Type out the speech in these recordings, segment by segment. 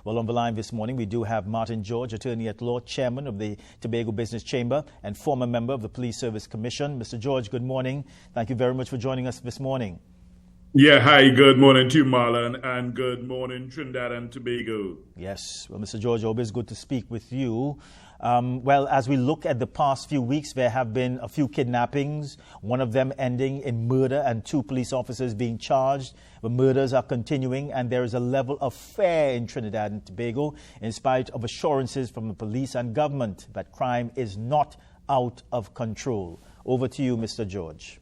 Well, on the line this morning, we do have Martin George, attorney at law, chairman of the Tobago Business Chamber and former member of the Police Service Commission. Mr. George, good morning. Thank you very much for joining us this morning. Yeah, hi, good morning to you, Marlon, and good morning, Trinidad and Tobago. Yes, well, Mr. George, always good to speak with you. Well, as we look at the past few weeks, there have been a few kidnappings, one of them ending in murder and 2 police officers being charged. The murders are continuing, and there is a level of fear in Trinidad and Tobago, in spite of assurances from the police and government that crime is not out of control. Over to you, Mr. George.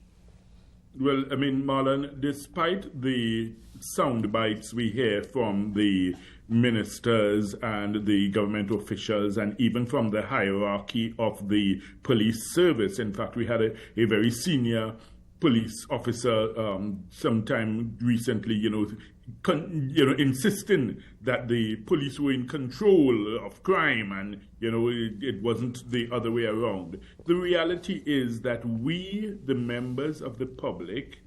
Well, I mean, Marlon, despite the sound bites we hear from the ministers and the government officials and even from the hierarchy of the police service, in fact, we had a very senior police officer sometime recently, insisting that the police were in control of crime and, it wasn't the other way around. The reality is that we, the members of the public,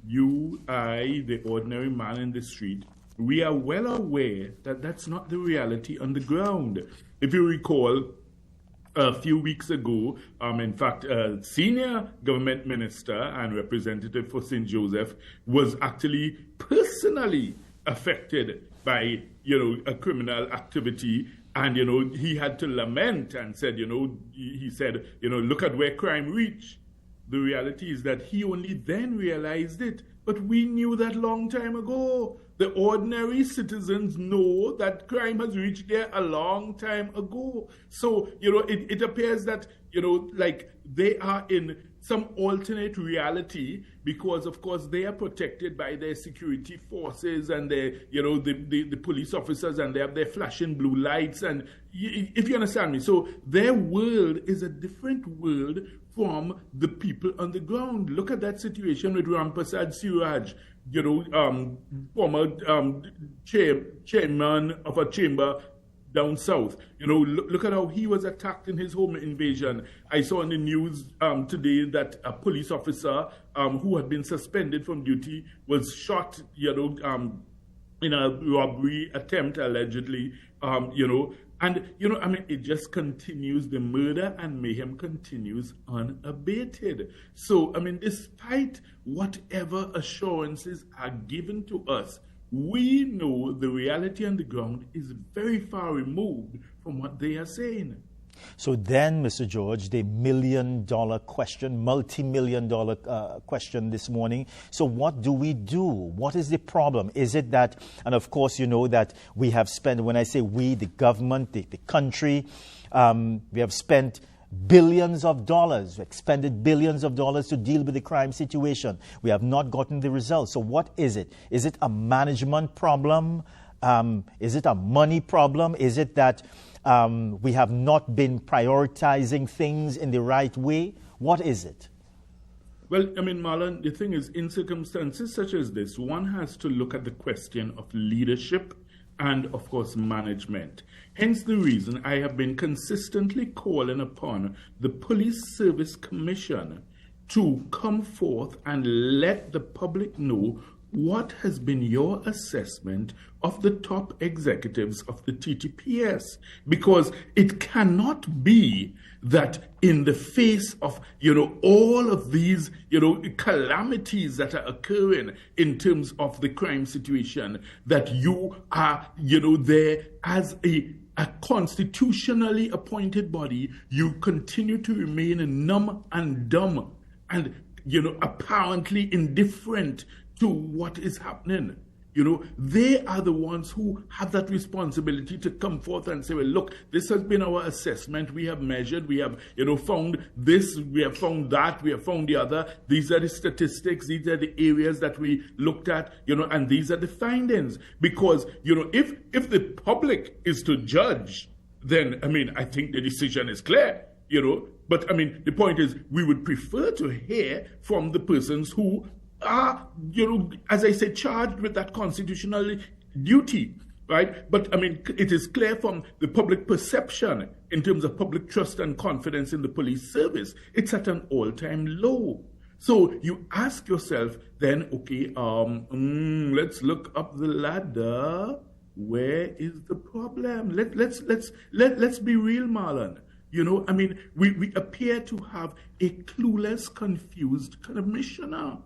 you, I, the ordinary man in the street, we are well aware that that's not the reality on the ground. If you recall, a few weeks ago, in fact, a senior government minister and representative for St. Joseph was actually personally affected by, a criminal activity. And, he had to lament and said, he said, look at where crime reached. The reality is that he only then realized it. But we knew that long time ago. The ordinary citizens know that crime has reached there a long time ago. So, it appears that, like they are in some alternate reality because, of course, they are protected by their security forces and their, the police officers, and they have their flashing blue lights. And if you understand me, so their world is a different world from the people on the ground. Look at that situation with Rampasad Siraj, former chairman of a chamber down south. Look at how he was attacked in his home invasion. I saw in the news today that a police officer who had been suspended from duty was shot, in a robbery attempt, allegedly, And, it just continues. The murder and mayhem continues unabated. So, despite whatever assurances are given to us, we know the reality on the ground is very far removed from what they are saying. So then, Mr. George, the million-dollar question, multi-million-dollar question this morning. So what do we do? What is the problem? Is it that, and of course you know that we have spent, when I say we, the government, the country, we have spent billions of dollars, expended billions of dollars to deal with the crime situation. We have not gotten the results. So what is it? Is it a management problem? Is it a money problem? Is it that we have not been prioritizing things in the right way? What is it? Well, Marlon, the thing is, in circumstances such as this, one has to look at the question of leadership and, of course, management. Hence the reason I have been consistently calling upon the Police Service Commission to come forth and let the public know what has been your assessment of the top executives of the TTPS? Because it cannot be that in the face of, all of these, calamities that are occurring in terms of the crime situation, that you are, there as a constitutionally appointed body, you continue to remain numb and dumb and, apparently indifferent to what is happening. They are the ones who have that responsibility to come forth and say, well, look, this has been our assessment. We have measured, we have, found this, we have found that, we have found the other. These are the statistics, these are the areas that we looked at, and these are the findings. Because, if the public is to judge, then, I think the decision is clear, But, the point is, we would prefer to hear from the persons who are, as I say, charged with that constitutional duty, right? But, it is clear from the public perception in terms of public trust and confidence in the police service, it's at an all-time low. So you ask yourself then, okay, let's look up the ladder. where is the problem? Let's be real, Marlon. You know, I mean, we appear to have a clueless, confused commissioner.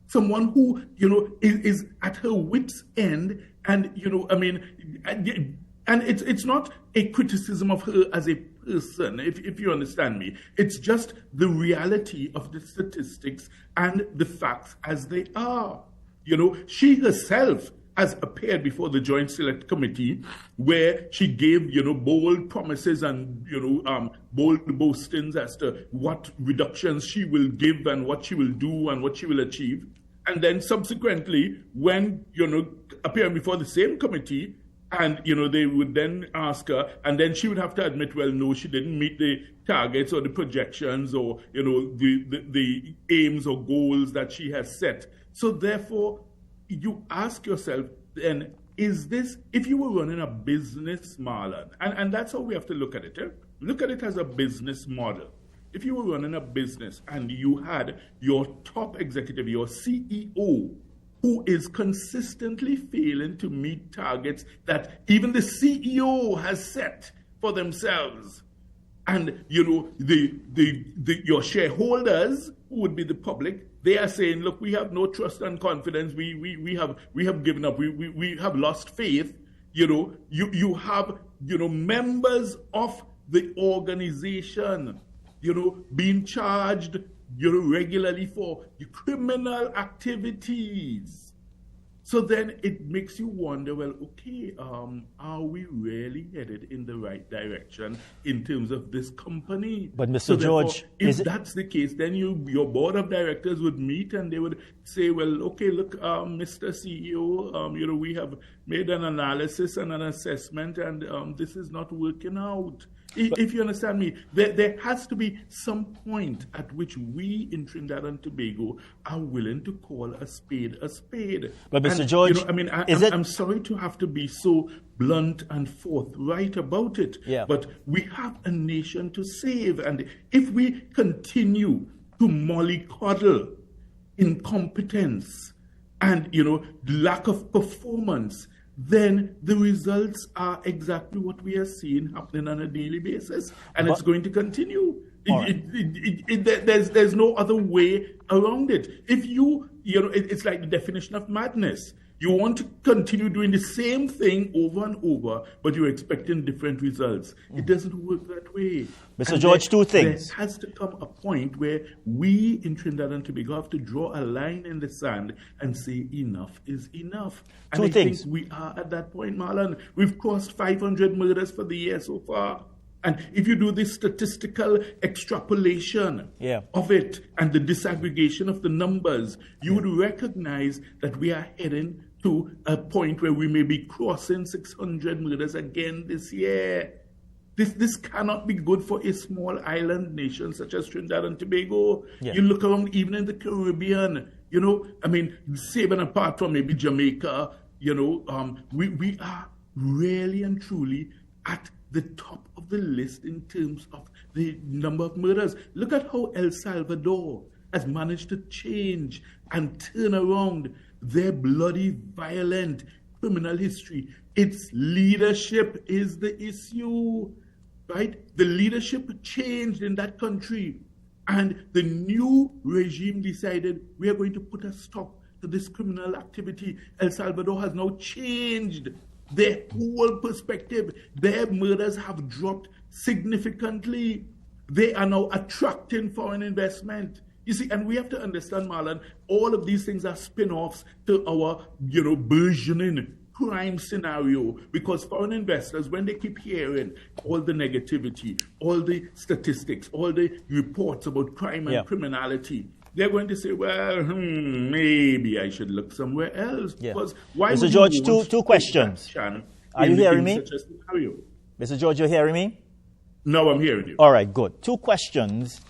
Someone who, you know, is at her wit's end, and, you know, I mean, and it's not a criticism of her as a person, if you understand me. It's just the reality of the statistics and the facts as they are. You know, she herself has appeared before the Joint Select Committee, where she gave, you know, bold promises and, you know, bold boastings as to what reductions she will give and what she will do and what she will achieve. And then subsequently, when, you know, appearing before the same committee, and, you know, they would then ask her, and then she would have to admit, well, no, she didn't meet the targets or the projections or, you know, the aims or goals that she has set. So therefore, you ask yourself, then, is this, if you were running a business, Marlon, and that's how we have to look at it. Look at it as a business model. If you were running a business and you had your top executive, your CEO, who is consistently failing to meet targets that even the CEO has set for themselves, and, you know, your shareholders, who would be the public, they are saying, look, we have no trust and confidence. We have given up. We have lost faith. You know, you have, you know, members of the organization, you know, being charged, you know, regularly for criminal activities. So then it makes you wonder, well, okay, are we really headed in the right direction in terms of this company? But Mr. George, if that's the case, then your board of directors would meet and they would say, well, okay, look, Mr. CEO, you know, we have made an analysis and an assessment, and this is not working out. If you understand me, there has to be some point at which we in Trinidad and Tobago are willing to call a spade a spade. But Mr. George, you know, I mean, I'm sorry to have to be so blunt and forthright about it, but we have a nation to save. And if we continue to mollycoddle incompetence and, you know, lack of performance, then the results are exactly what we are seeing happening on a daily basis, and it's going to continue. There's no other way around it. If you know, it's like the definition of madness. You want to continue doing the same thing over and over, but you're expecting different results. It doesn't work that way. Mr. George, two things. There has to come a point where we in Trinidad and Tobago have to draw a line in the sand and say enough is enough. And I think we are at that point, Marlon. We've crossed 500 murders for the year so far. And if you do this statistical extrapolation of it and the disaggregation of the numbers, you would recognize that we are heading to a point where we may be crossing 600 murders again this year. This cannot be good for a small island nation such as Trinidad and Tobago. You look around even in the Caribbean, you know, I mean, save and apart from maybe Jamaica, you know, we are really and truly at the top of the list in terms of the number of murders. Look at how El Salvador has managed to change and turn around their bloody, violent criminal history. Its leadership is the issue, right? The leadership changed in that country, and the new regime decided we are going to put a stop to this criminal activity. El Salvador has now changed their whole perspective. Their murders have dropped significantly. They are now attracting foreign investment. You see, and we have to understand, Marlon, all of these things are spin-offs to our, you know, burgeoning crime scenario, because foreign investors, when they keep hearing all the negativity, all the statistics, all the reports about crime and criminality, they're going to say, well, maybe I should look somewhere else. Because why Mr. George, two questions. Are you hearing me? Mr. George, you're hearing me? No, I'm hearing you. All right, good. Two questions.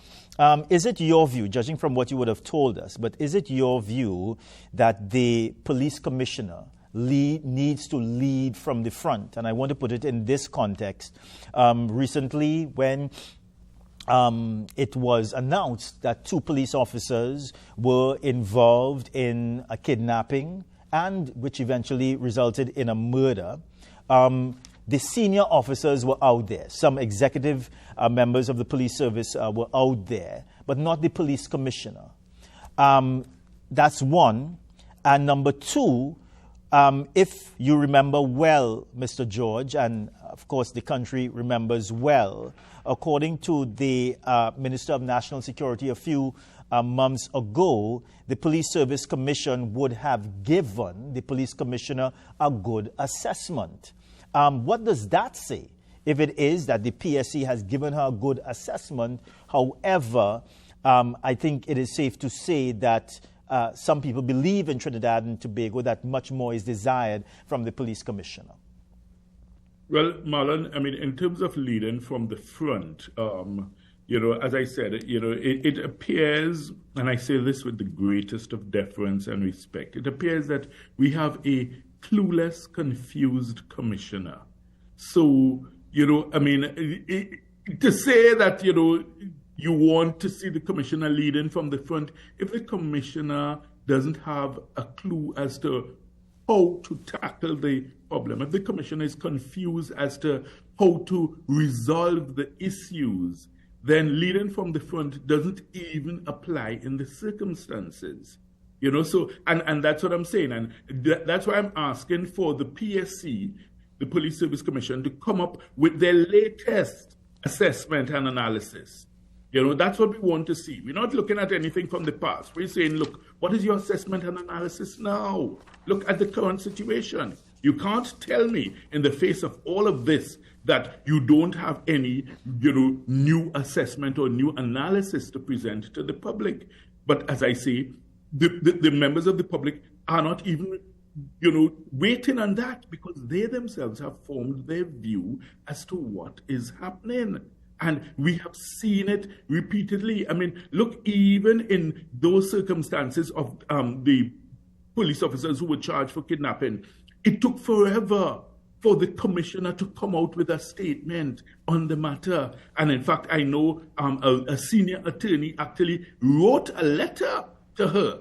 Is it your view, judging from what you would have told us, but is it your view that the police commissioner needs to lead from the front? And I want to put it in this context. Recently, when it was announced that 2 police officers were involved in a kidnapping and which eventually resulted in a murder. The senior officers were out there. Some executive members of the police service were out there, but not the police commissioner. That's one. And number two, if you remember well, Mr. George, and of course the country remembers well, according to the Minister of National Security a few months ago, the Police Service Commission would have given the police commissioner a good assessment. What does that say? If it is that the PSC has given her a good assessment, however, I think it is safe to say that some people believe in Trinidad and Tobago that much more is desired from the police commissioner. Well, Marlon, I mean, in terms of leading from the front, as I said, it appears, and I say this with the greatest of deference and respect, it appears that we have a clueless, confused commissioner. So, to say that, you want to see the commissioner leading from the front, if the commissioner doesn't have a clue as to how to tackle the problem, if the commissioner is confused as to how to resolve the issues, then leading from the front doesn't even apply in the circumstances. So, and that's what I'm saying. And that's why I'm asking for the PSC, the Police Service Commission, to come up with their latest assessment and analysis. That's what we want to see. We're not looking at anything from the past. We're saying, look, what is your assessment and analysis now? Look at the current situation. You can't tell me in the face of all of this that you don't have any, new assessment or new analysis to present to the public. But as I say, the members of the public are not even, waiting on that, because they themselves have formed their view as to what is happening. And we have seen it repeatedly. I mean, look, even in those circumstances of the police officers who were charged for kidnapping, it took forever for the commissioner to come out with a statement on the matter. And in fact, I know a senior attorney actually wrote a letter to her,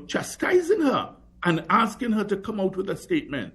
chastising her and asking her to come out with a statement.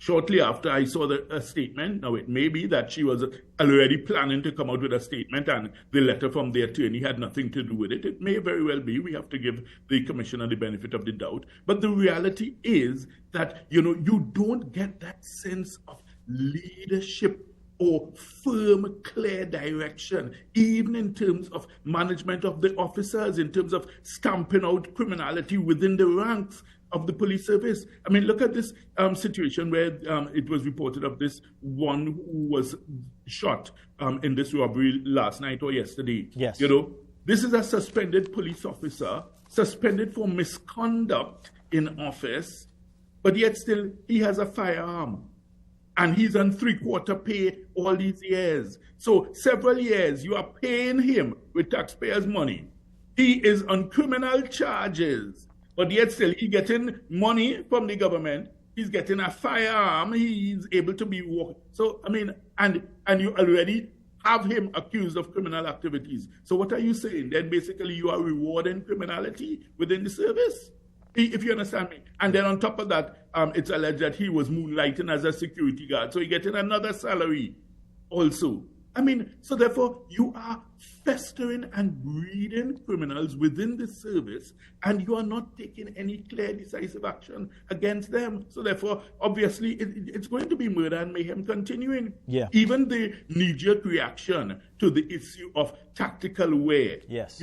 Shortly after I saw the statement, now it may be that she was already planning to come out with a statement and the letter from the attorney had nothing to do with it. It may very well be. We have to give the commissioner the benefit of the doubt. But the reality is that, you don't get that sense of leadership or firm, clear direction, even in terms of management of the officers, in terms of stamping out criminality within the ranks of the police service. I mean, look at this situation where it was reported of this one who was shot in this robbery last night or yesterday. Yes. This is a suspended police officer, suspended for misconduct in office, but yet still he has a firearm. And he's on 3/4 pay all these years. So several years, you are paying him with taxpayers' money. He is on criminal charges. But yet still, he's getting money from the government. He's getting a firearm. He's able to be walking. So, I mean, and you already have him accused of criminal activities. So what are you saying? Then basically you are rewarding criminality within the service, if you understand me. And then on top of that, it's alleged that he was moonlighting as a security guard. So he's getting another salary also. I mean, so therefore, you are festering and breeding criminals within the service, and you are not taking any clear, decisive action against them. So therefore, obviously, it's going to be murder and mayhem continuing. Yeah. Even the knee-jerk reaction to the issue of tactical wear. Yes.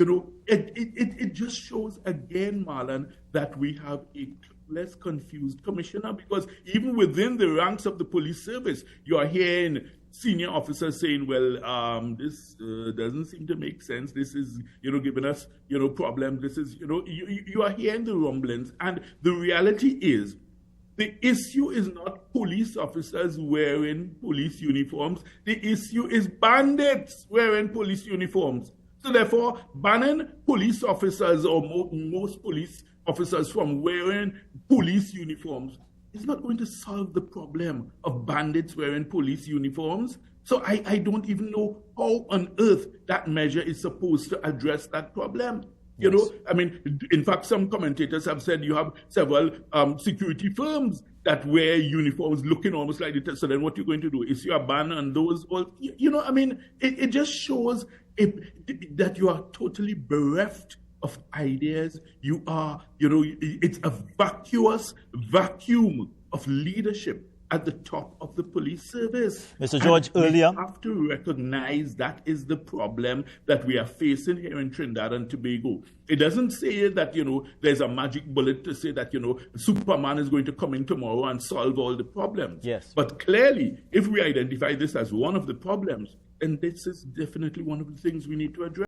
It just shows again, Marlon, that we have a less confused commissioner, because even within the ranks of the police service, you are hearing senior officers saying, well, this doesn't seem to make sense. This is, giving us, problems. This is, you are hearing the rumblings. And the reality is, the issue is not police officers wearing police uniforms. The issue is bandits wearing police uniforms. So therefore, banning police officers or most police officers from wearing police uniforms is not going to solve the problem of bandits wearing police uniforms. So I don't even know how on earth that measure is supposed to address that problem. You know, I mean, in fact, some commentators have said you have several security firms that wear uniforms looking almost like the. So then what you're going to do? Issue a ban on those? Or, you know, I mean, it just shows that you are totally bereft of ideas. You are, you know, it's a vacuum of leadership at the top of the police service. Mr. George, earlier... We have to recognize that is the problem that we are facing here in Trinidad and Tobago. It doesn't say that, you know, there's a magic bullet to say that, you know, Superman is going to come in tomorrow and solve all the problems. Yes. But clearly, if we identify this as one of the problems, then this is definitely one of the things we need to address.